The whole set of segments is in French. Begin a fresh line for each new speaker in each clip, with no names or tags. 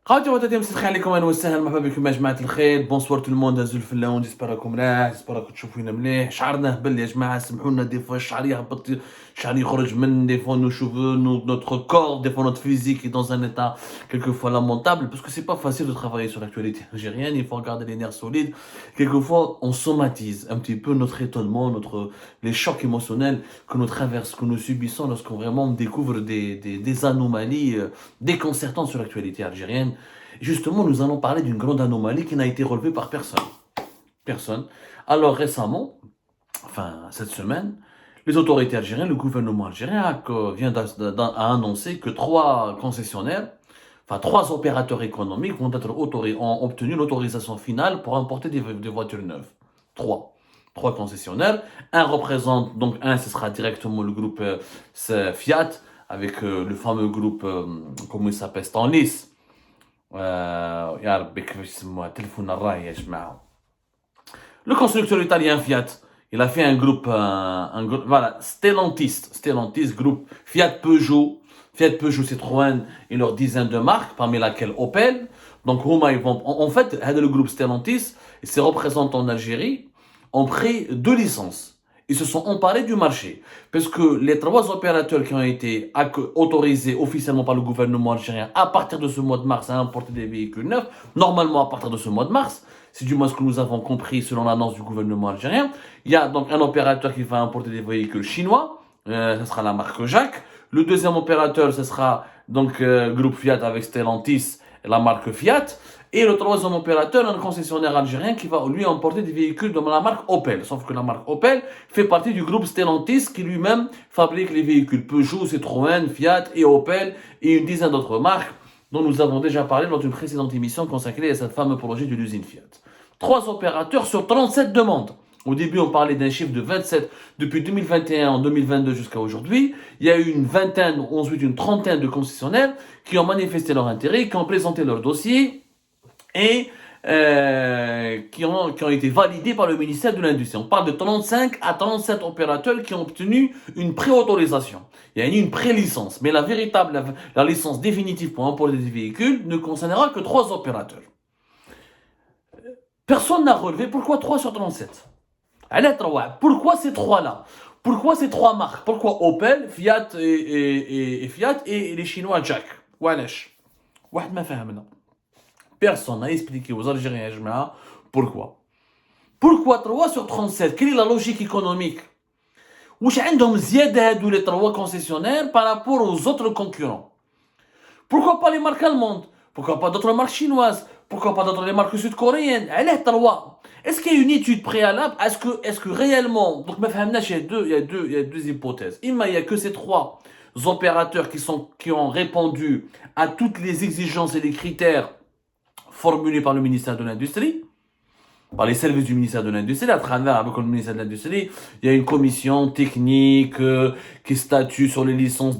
خواتي وتاتي مسخي عليكم اهلا وسهلا مرحبا بكم يا جماعه الخير. بونسوار تو الموند هزوا الفلاون، جيسبر راكم ملاح، جيسبر راكم تشوفونا مليح. شعرنا هبل يا جماعه، سمحوا لنا دي فوا الشعر يهبط، الشعر يخرج من دي فوا نو شوفو نوتر كور، دي فوا نوتر فيزيك est dans un état quelquefois lamentable parce que c'est pas facile de travailler sur l'actualité algérienne. Il faut garder les nerfs solides. Quelquefois on somatise un petit peu notre étonnement, les chocs émotionnels que nous traversons, que nous subissons lorsqu'on vraiment découvre des anomalies déconcertantes sur l'actualité algérienne. Justement, nous allons parler d'une grande anomalie qui n'a été relevée par personne. Personne. Alors récemment, enfin cette semaine, les autorités algériennes, le gouvernement algérien vient d'annoncer que 3 concessionnaires, enfin 3 opérateurs économiques ont obtenu l'autorisation finale pour importer des voitures neuves. 3 concessionnaires. Un représente, donc un, ce sera directement le groupe Fiat, avec le fameux groupe, comment il s'appelle, Stanlis. يا ربي كيفاش يسموها تلفون الراي يا جماعه. Le constructeur italien Fiat, il a fait un groupe, voilà, Stellantis groupe Fiat Peugeot, Citroën et leurs dizaines de marques, parmi laquelle Opel. Donc ils vont, en fait, le groupe Stellantis et ses représentants en Algérie ont pris 2 licences. Ils se sont emparés du marché. Parce que les 3 opérateurs qui ont été autorisés officiellement par le gouvernement algérien à partir de ce mois de mars à importer des véhicules neufs, normalement à partir de ce mois de mars, c'est du moins ce que nous avons compris selon l'annonce du gouvernement algérien, il y a donc un opérateur qui va importer des véhicules chinois, ce sera la marque Jacques. Le deuxième opérateur, ce sera donc groupe Fiat avec Stellantis, la marque Fiat. Et le 3e opérateur, un concessionnaire algérien qui va lui emporter des véhicules de la marque Opel. Sauf que la marque Opel fait partie du groupe Stellantis qui lui-même fabrique les véhicules Peugeot, Citroën, Fiat et Opel et une dizaine d'autres marques dont nous avons déjà parlé lors d'une précédente émission consacrée à ce fameux projet de l'usine Fiat. 3 opérateurs sur 37 demandes. Au début, on parlait d'un chiffre de 27 depuis 2021 en 2022 jusqu'à aujourd'hui. Il y a eu une vingtaine, ensuite une trentaine de concessionnaires qui ont manifesté leur intérêt, qui ont présenté leur dossier et qui ont été validés par le ministère de l'Industrie. On parle de 35 à 37 opérateurs qui ont obtenu une préautorisation. Il y a eu une pré-licence, mais la licence définitive pour importer des véhicules ne concernera que 3 opérateurs. Personne n'a relevé pourquoi 3 sur 37. Pourquoi ces 3-là? Pourquoi ces 3 marques? Pourquoi Opel, Fiat et Fiat et les Chinois Jack? واحد ما فهمنا. Personne n'a expliqué aux Algériens pourquoi. Pourquoi 3 sur 37? Quelle est la logique économique? واش عندهم زيادة هادو les 3 concessionnaires par rapport aux autres concurrents? Pourquoi pas les marques allemandes? Pourquoi pas d'autres marques chinoises? Pourquoi pas d'autres marques sud-coréennes? علاه 3? Est-ce qu'il y a une étude préalable? Est-ce que réellement, donc il y a deux hypothèses. Il y a que ces 3 opérateurs qui ont répondu à toutes les exigences et les critères formulés par le ministère de l'Industrie, par les services du ministère de l'Industrie, à travers avec le ministère de l'Industrie, il y a une commission technique qui statue sur les licences,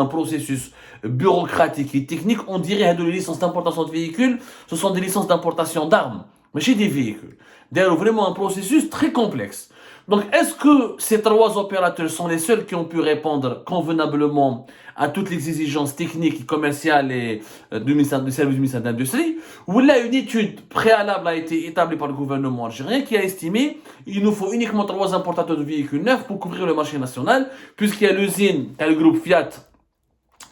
un processus bureaucratique et technique. On dirait que les licences d'importation de véhicules, ce sont des licences d'importation d'armes, mais chez des véhicules. D'ailleurs, vraiment un processus très complexe. Donc, est-ce que ces 3 opérateurs sont les seuls qui ont pu répondre convenablement à toutes les exigences techniques et commerciales et du service du ministère de l'Industrie? Ou là, une étude préalable a été établie par le gouvernement algérien qui a estimé qu'il nous faut uniquement 3 importateurs de véhicules neufs pour couvrir le marché national, puisqu'il y a l'usine, il y a le groupe Fiat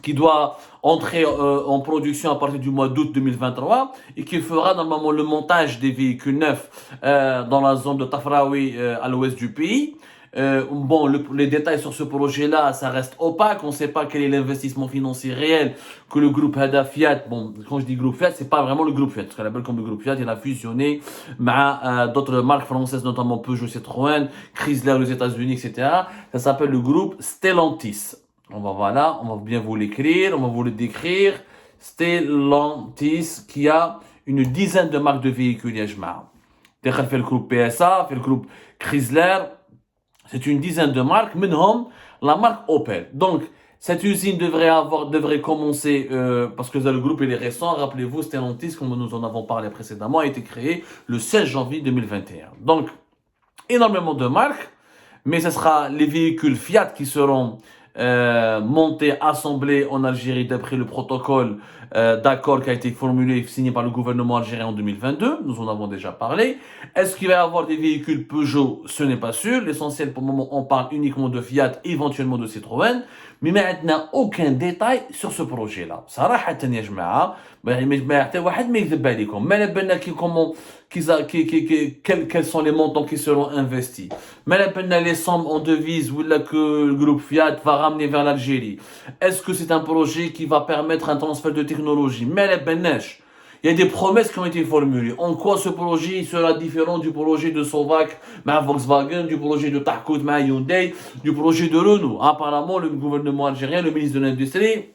qui doit entrer en production à partir du mois d'août 2023 et qui fera normalement le montage des véhicules neufs dans la zone de Tafraoui à l'ouest du pays. Les détails sur ce projet-là, ça reste opaque. On ne sait pas quel est l'investissement financier réel que le groupe Hada Fiat. Bon, quand je dis groupe Fiat, c'est pas vraiment le groupe Fiat. Parce qu'à la belle comme le groupe Fiat, il a fusionné avec d'autres marques françaises, notamment Peugeot, Citroën, Chrysler aux États-Unis, etc. Ça s'appelle le groupe Stellantis. On va bien vous l'écrire, on va vous le décrire. Stellantis qui a une dizaine de marques de véhicules, Yajma. D'ailleurs, fait le groupe PSA, fait le groupe Chrysler. C'est une dizaine de marques, minhum la marque Opel. Donc, cette usine devrait commencer, parce que le groupe il est récent, rappelez-vous, Stellantis, comme nous en avons parlé précédemment, a été créé le 16 janvier 2021. Donc, énormément de marques, mais ce sera les véhicules Fiat qui seront monter, assembler en Algérie d'après le protocole d'accord qui a été formulé et signé par le gouvernement algérien en 2022. Nous en avons déjà parlé. Est-ce qu'il va y avoir des véhicules Peugeot? Ce n'est pas sûr. L'essentiel pour le moment, on parle uniquement de Fiat, éventuellement de Citroën. Mais maintenant, aucun détail sur ce projet-là. صراحة يا جماعة ما حتى واحد ما يكذب عليكم. ما على بالنا quels sont les montants qui seront investis. ما على بالنا les sommes en devises ou là que le groupe Fiat va ramener vers l'Algérie. Est-ce que c'est un projet qui va permettre un transfert de technologie? ما على بالناش. Il y a des promesses qui ont été formulées. En quoi ce projet sera différent du projet de Sovac, Volkswagen, du projet de Tahkout, Hyundai, du projet de Renault? Apparemment, le gouvernement algérien, le ministre de l'Industrie,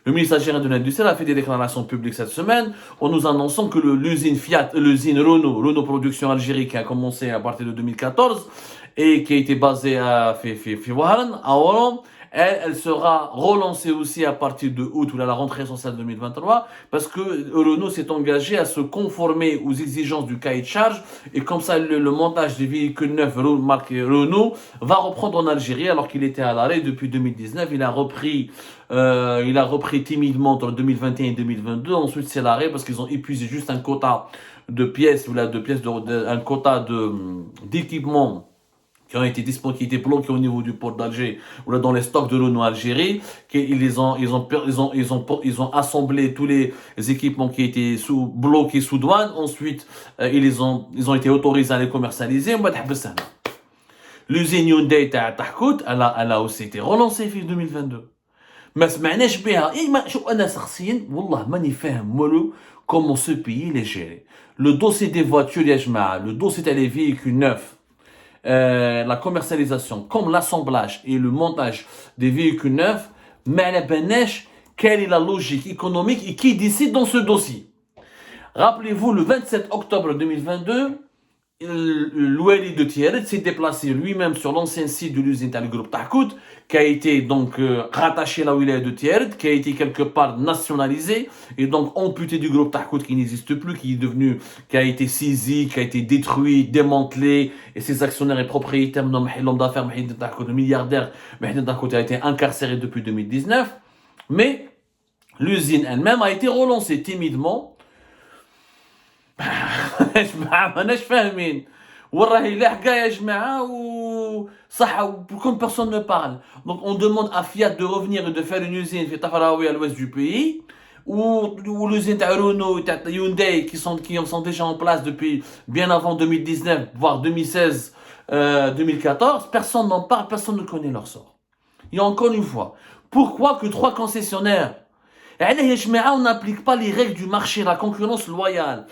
le ministre algérien de l'Industrie a fait des déclarations publiques cette semaine en nous annonçant que l'usine Fiat, l'usine Renault Production Algérie, qui a commencé à partir de 2014 et qui a été basée à Fiwaran, à Oran, elle sera relancée aussi à partir de août ou à la rentrée sociale 2023 parce que Renault s'est engagé à se conformer aux exigences du cahier de charge et comme ça le montage des véhicules neufs marqués Renault va reprendre en Algérie alors qu'il était à l'arrêt depuis 2019. Il a repris timidement entre 2021 et 2022. Ensuite c'est l'arrêt parce qu'ils ont épuisé juste un quota de pièces ou là un quota d'équipements qui ont été disponibles, qui étaient bloqués au niveau du port d'Alger ou là dans les stocks de Renault Algérie, ils ont assemblé tous les équipements qui étaient bloqués sous douane. Ensuite, ils ont été autorisés à les commercialiser. L'usine Hyundai تاع Tahkout, elle a aussi été relancée في 2022. ما سمعناش بها. شوف انا شخصيا والله ماني فاهم والو comment ce pays est géré. Le dossier des voitures يا جماعه, le dossier des véhicules neufs, la commercialisation, comme l'assemblage et le montage des véhicules neufs, mais à la benèche, quelle est la logique économique et qui décide dans ce dossier? Rappelez-vous, le 27 octobre 2022, l'ouali de Tieret s'est déplacé lui-même sur l'ancien site de l'usine du groupe Tahkout, qui a été donc rattaché à la wilaya de Tieret, qui a été quelque part nationalisé et donc amputé du groupe Tahkout qui n'existe plus, qui a été saisi, qui a été détruit, démantelé, et ses actionnaires et propriétaires, l'homme d'affaires Mahidine Tahkout, le milliardaire Mahidine Tahkout a été incarcéré depuis 2019, mais l'usine elle-même a été relancée timidement. ماناش فاهمين وراهي لاحقه يا جماعه وصح comme personne ne parle. Donc on demande à Fiat de revenir et de faire une usine في Tafaraoui à l'ouest du pays ou l'usine de Renault et Hyundai qui sont déjà en place depuis bien avant 2019 voire 2016 2014. Personne n'en parle, personne ne connaît leur sort. Et encore une fois, pourquoi que 3 concessionnaires? On n'applique pas les règles du marché, la concurrence loyale.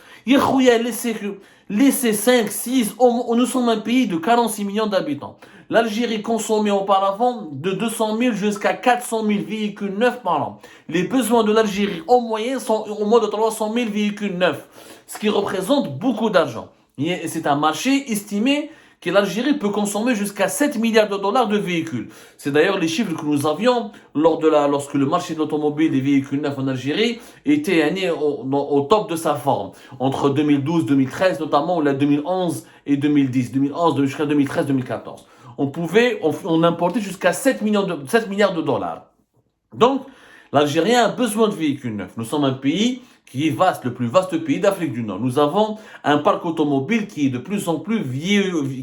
Laissez 5, 6, nous sommes un pays de 46 millions d'habitants. L'Algérie consommait auparavant de 200 000 jusqu'à 400 000 véhicules neufs par an. Les besoins de l'Algérie en moyenne sont au moins de 300 000 véhicules neufs, ce qui représente beaucoup d'argent. Et c'est un marché estimé que l'Algérie peut consommer jusqu'à 7 milliards de dollars de véhicules. C'est d'ailleurs les chiffres que nous avions lorsque le marché de l'automobile des véhicules neufs en Algérie était au top de sa forme. Entre 2012-2013 notamment, ou la 2011 et 2010. 2011 jusqu'à 2013-2014. On importait jusqu'à 7 milliards de dollars. Donc, l'Algérien a besoin de véhicules neufs. Nous sommes un pays qui est vaste, le plus vaste pays d'Afrique du Nord. Nous avons un parc automobile qui est de plus en plus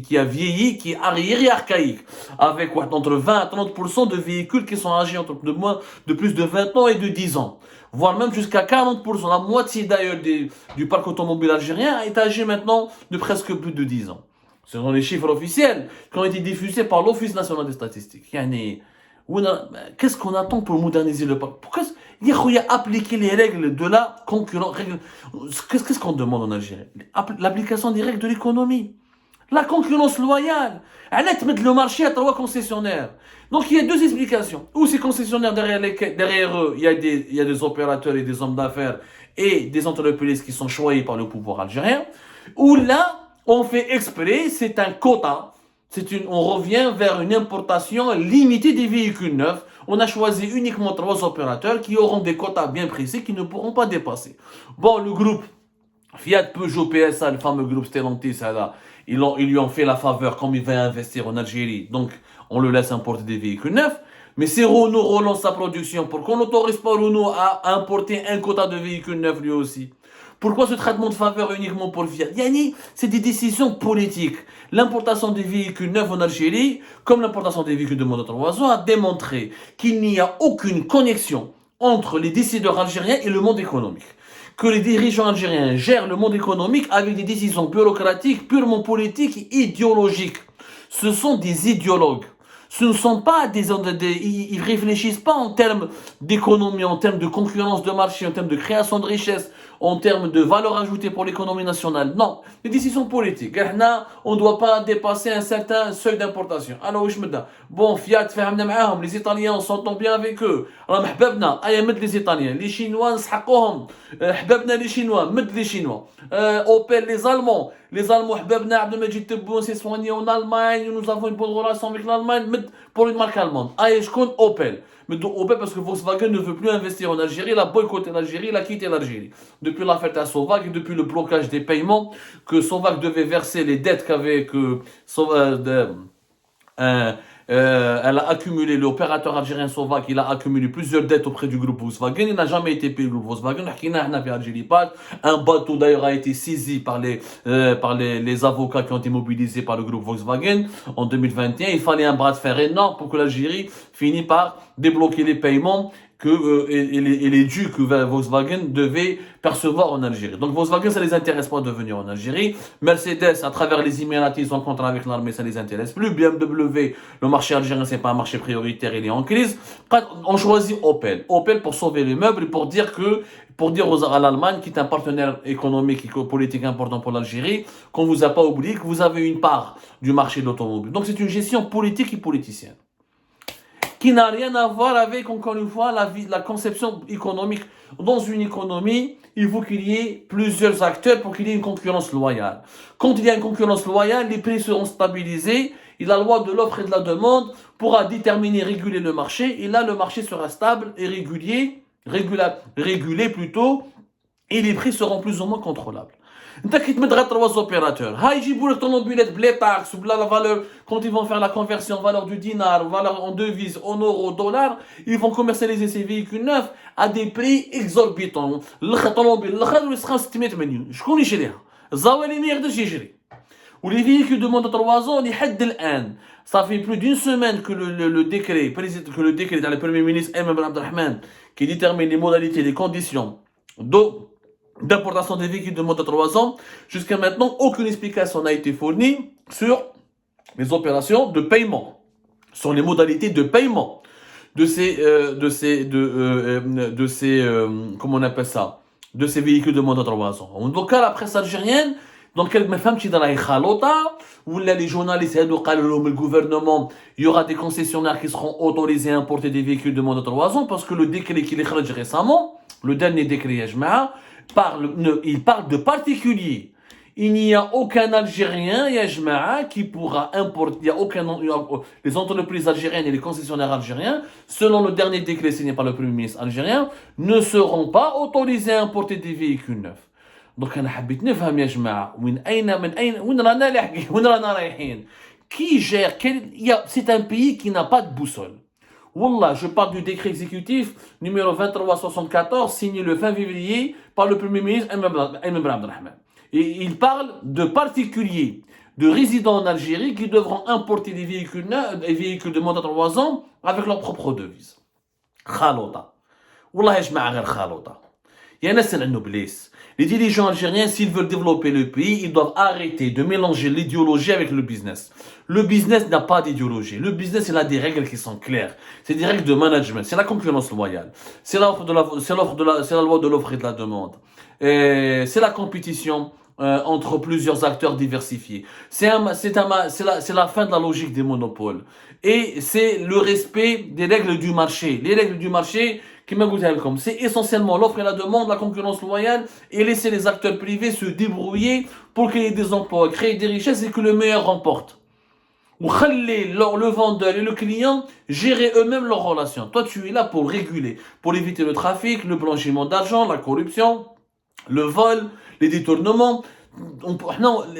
qui a vieilli, qui est arriéré archaïque, avec entre 20 à 30% de véhicules qui sont âgés de plus de 20 ans et de 10 ans, voire même jusqu'à 40%. La moitié d'ailleurs du parc automobile algérien est âgé maintenant de presque plus de 10 ans. Ce sont les chiffres officiels qui ont été diffusés par l'Office national des statistiques. Qu'est-ce qu'on attend pour moderniser le parc? Pourquoi il y a appliquer les règles de la concurrence? Qu'est-ce qu'on demande en Algérie? L'application des règles de l'économie. La concurrence loyale. Elle mettre le marché à 3 concessionnaires. Donc il y a 2 explications. Ou ces concessionnaires derrière eux, il y a des opérateurs et des hommes d'affaires et des entreprises qui sont choyés par le pouvoir algérien. Ou là, on fait exprès, c'est un quota. On revient vers une importation limitée des véhicules neufs. On a choisi uniquement 3 opérateurs qui auront des quotas bien précis qui ne pourront pas dépasser. Bon, le groupe Fiat, Peugeot, PSA, le fameux groupe Stellantis, ils lui ont fait la faveur comme il va investir en Algérie. Donc, on le laisse importer des véhicules neufs. Mais si Renault relance sa production, pourquoi on n'autorise pas Renault à importer un quota de véhicules neufs lui aussi? Pourquoi ce traitement de faveur uniquement pour le Fiat? Yani, c'est des décisions politiques. L'importation des véhicules neufs en Algérie, comme l'importation des véhicules de moteur oiseau, a démontré qu'il n'y a aucune connexion entre les décideurs algériens et le monde économique. Que les dirigeants algériens gèrent le monde économique avec des décisions bureaucratiques, purement politiques et idéologiques. Ce sont des idéologues. Ce ne sont pas ils réfléchissent pas en termes d'économie, en termes de concurrence de marché, en termes de création de richesse, en termes de valeur ajoutée pour l'économie nationale. Non, les décisions politiques. On ne doit pas dépasser un certain seuil d'importation. Alors, bon, Fiat, les Italiens, on s'entend bien avec eux. Alors, les Italiens, les Chinois, les Chinois, les Chinois. Opel, les Allemands. Les Allemands, Abdelmajid Tebboune s'est soigné en Allemagne, nous avons une bonne relation avec l'Allemagne, pour une marque allemande. Je compte Opel. Mais Opel parce que Volkswagen ne veut plus investir en Algérie, il a boycotté l'Algérie, il a quitté l'Algérie. Depuis l'affaire à Sovac et depuis le blocage des paiements que Sovac devait verser les dettes qu'avait elle a accumulé, l'opérateur algérien Sovac, il a accumulé plusieurs dettes auprès du groupe Volkswagen. Il n'a jamais été payé le groupe Volkswagen. Un bateau d'ailleurs a été saisi par les avocats qui ont été mobilisés par le groupe Volkswagen en 2021. Il fallait un bras de fer énorme pour que l'Algérie finisse par débloquer les paiements et les dus que Volkswagen devait percevoir en Algérie. Donc Volkswagen, ça les intéresse pas de venir en Algérie. Mercedes, à travers les Émiratis, ils ont contrat avec l'armée, ça les intéresse plus. BMW, le marché algérien, c'est pas un marché prioritaire, il est en crise. On choisit Opel. Opel pour sauver les meubles et pour dire à l'Allemagne, qui est un partenaire économique et politique important pour l'Algérie, qu'on vous a pas oublié que vous avez une part du marché de l'automobile. Donc c'est une gestion politique et politicienne, qui n'a rien à voir avec, encore une fois, la conception économique. Dans une économie, il faut qu'il y ait plusieurs acteurs pour qu'il y ait une concurrence loyale. Quand il y a une concurrence loyale, les prix seront stabilisés et la loi de l'offre et de la demande pourra déterminer, réguler le marché, et là, le marché sera stable et régulé plutôt, et les prix seront plus ou moins contrôlables. انت كي تمد غير 3 opérateurs يجيبوا لك طوموبيلات بلا تاكس وبلا la valeur, quand ils vont faire la conversion valeur du dinar, valeur en devise, en euros, dollar, ils vont commercialiser ces véhicules neufs à des prix exorbitants. الطوموبيل الاخر يسخن 600 مليون شكون يشريها؟ الزوالي ما يقدرش يشري. ولي فيكول de moins de 3 ans لحد الان ça fait plus d'une semaine que le décret dans le premier ministre Ayman Ben Abdelrahman qui détermine les modalités, les conditions d'importation des véhicules de moins de 3 ans. Jusqu'à maintenant, aucune explication n'a été fournie sur les opérations de paiement, sur les modalités de paiement de comment on appelle ça, de ces véhicules de moins de 3 ans. Donc, la presse algérienne, donc, elle me fait dans la khalota, où les journalistes, le gouvernement, il y aura des concessionnaires qui seront autorisés à importer des véhicules de moins de 3 ans, parce que le décret qui est créé récemment, le dernier décret, il parle de particuliers. Il n'y a aucun Algérien, qui pourra importer, les entreprises algériennes et les concessionnaires algériens, selon le dernier décret signé par le Premier ministre algérien, ne seront pas autorisés à importer des véhicules neufs. Donc, qui gère, c'est un pays qui n'a pas de boussole. Wallah, je parle du décret exécutif numéro 2374 signé le 20 février par le Premier ministre Ayman Ben Abdelrahman. Et il parle de particuliers, de résidents en Algérie qui devront importer des véhicules de moins de 3 ans avec leur propre devise. Khalota. Wallah, je m'arrête khalota. Il y a un noblesse. Les dirigeants algériens, s'ils veulent développer le pays, ils doivent arrêter de mélanger l'idéologie avec le business. Le business n'a pas d'idéologie. Le business, il a des règles qui sont claires. C'est des règles de management. C'est la concurrence loyale. C'est la loi de l'offre et de la demande. C'est la compétition entre plusieurs acteurs diversifiés. C'est la fin de la logique des monopoles. Et c'est le respect des règles du marché. Les règles du marché, c'est essentiellement l'offre et la demande, la concurrence loyale, et laisser les acteurs privés se débrouiller pour créer des emplois, créer des richesses et que le meilleur remporte. Ou le vendeur et le client gérer eux-mêmes leurs relations. Toi, tu es là pour réguler, pour éviter le trafic, le blanchiment d'argent, la corruption, le vol, les détournements.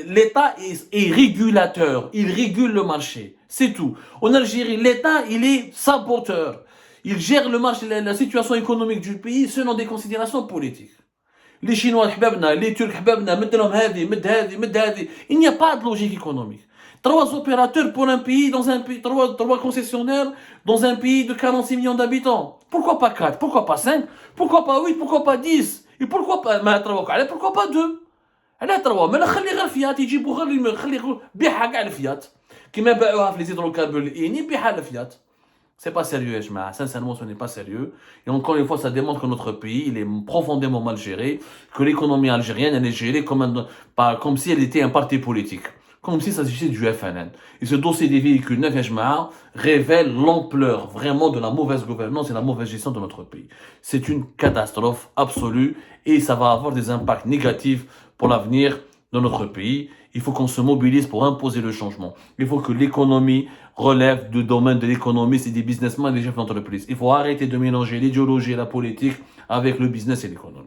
L'État est régulateur, il régule le marché, c'est tout. En Algérie, l'État, il est saboteur. Il gère le marché, la situation économique du pays selon des considérations politiques. Les Chinois, les Turcs, il n'y a pas de logique économique. 3 opérateurs pour un pays, dans un pays, 3 concessionnaires dans un pays de 46 millions d'habitants. Pourquoi pas 4? Pourquoi pas 5? Pourquoi pas 8? Pourquoi pas 10? Et pourquoi pas, pourquoi pas 2? على 3 ما خلي غير فيات يجيبوا غير خلي بيعها كاع الفيات كيما باعوها في لي زيدروكاربور الاني بيعها الفيات. C'est pas sérieux, Ejma. Sincèrement, ce n'est pas sérieux. Et encore une fois, ça démontre que notre pays, il est profondément mal géré, que l'économie algérienne, elle est gérée comme si elle était un parti politique, comme s'il s'agissait du FNN. Et ce dossier des véhicules neufs, Ejma, révèle l'ampleur vraiment de la mauvaise gouvernance et la mauvaise gestion de notre pays. C'est une catastrophe absolue et ça va avoir des impacts négatifs pour l'avenir de notre pays. Il faut qu'on se mobilise pour imposer le changement. Il faut que l'économie relève du domaine de l'économiste et des businessmen et des chefs d'entreprise. Il faut arrêter de mélanger l'idéologie et la politique avec le business et l'économie.